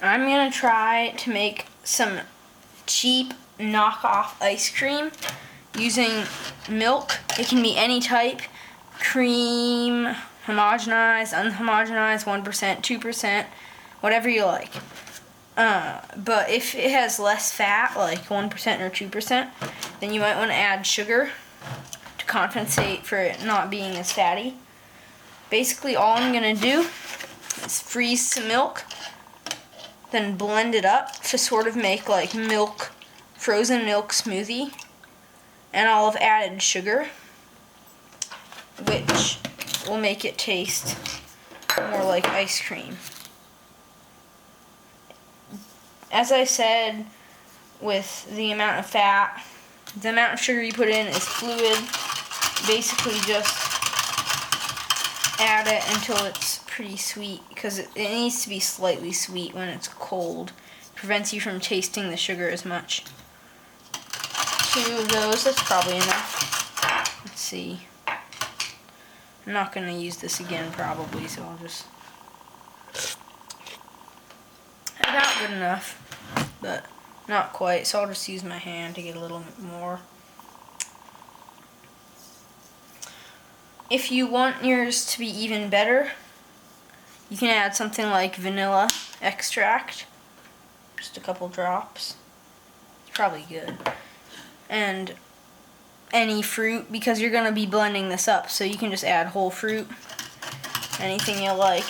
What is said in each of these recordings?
I'm going to try to make some cheap knockoff ice cream using milk. It can be any type, cream, homogenized, unhomogenized, 1%, 2%, whatever you like. But if it has less fat, like 1% or 2%, then you might want to add sugar to compensate for it not being as fatty. Basically, all I'm going to do is freeze some milk, then blend it up to sort of make like frozen milk smoothie. And I'll have added sugar, which will make it taste more like ice cream. As I said, with the amount of fat, the amount of sugar you put in is fluid. Basically just add it until it's pretty sweet, because it needs to be slightly sweet when it's cold. It prevents you from tasting the sugar as much. 2 of those, that's probably enough. Let's see. I'm not going to use this again probably, so I'll just... About good enough, but not quite, so I'll just use my hand to get a little bit more. If you want yours to be even better, you can add something like vanilla extract, just a couple drops. It's probably good. And any fruit, because you're going to be blending this up, so you can just add whole fruit, anything you like.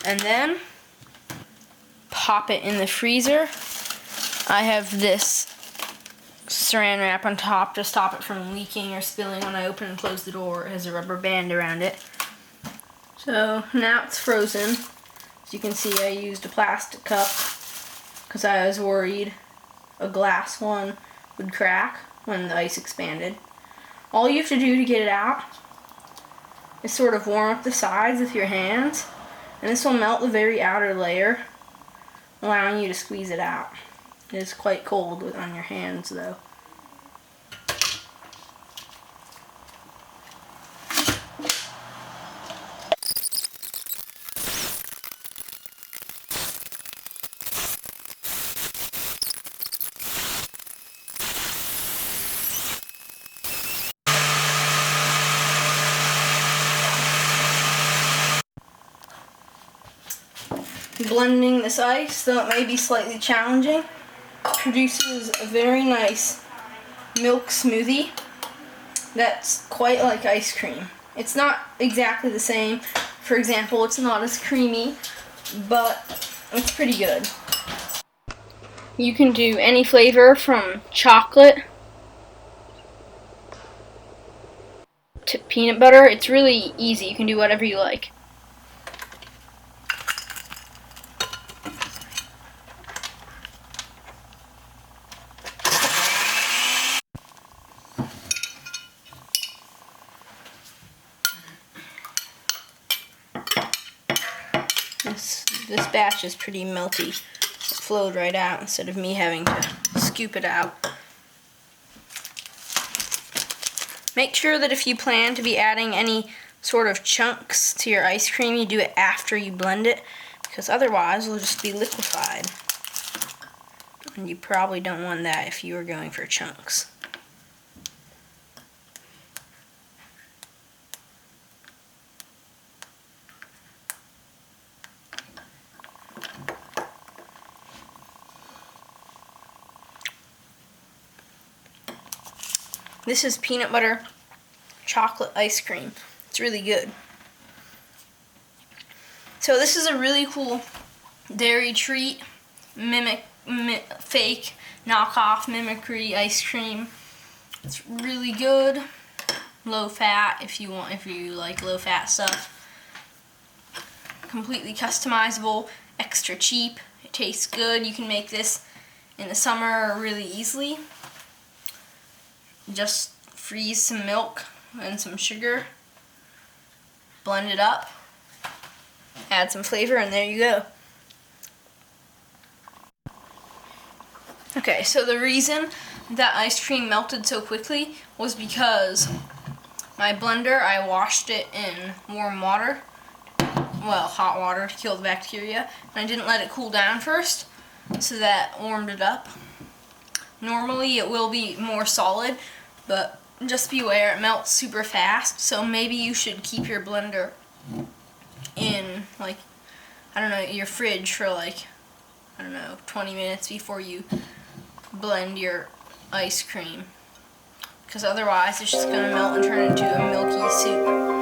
And then pop it in the freezer. I have this saran wrap on top to stop it from leaking or spilling when I open and close the door. It has a rubber band around it. So now it's frozen. As you can see, I used a plastic cup because I was worried a glass one would crack when the ice expanded. All you have to do to get it out is sort of warm up the sides with your hands, and this will melt the very outer layer, allowing you to squeeze it out. It is quite cold on your hands though. Blending this ice, though it may be slightly challenging, produces a very nice milk smoothie that's quite like ice cream. It's not exactly the same. For example, it's not as creamy, but it's pretty good. You can do any flavor from chocolate to peanut butter. It's really easy. You can do whatever you like. This batch is pretty melty. It flowed right out instead of me having to scoop it out. Make sure that if you plan to be adding any sort of chunks to your ice cream, you do it after you blend it, because otherwise it'll just be liquefied. And you probably don't want that if you are going for chunks. This is peanut butter chocolate ice cream. It's really good. So this is a really cool dairy treat, fake knockoff mimicry ice cream. It's really good. Low fat if you like low fat stuff. Completely customizable, extra cheap. It tastes good. You can make this in the summer really easily. Just freeze some milk and some sugar, blend it up, add some flavor, and there you go. Okay, so the reason that ice cream melted so quickly was because my blender, I washed it in warm water well, hot water to kill the bacteria. And I didn't let it cool down first, so that warmed it up. Normally it will be more solid, but just beware, it melts super fast, so maybe you should keep your blender in, like, I don't know, your fridge for like, I don't know, 20 minutes before you blend your ice cream. Because otherwise it's just going to melt and turn into a milky soup.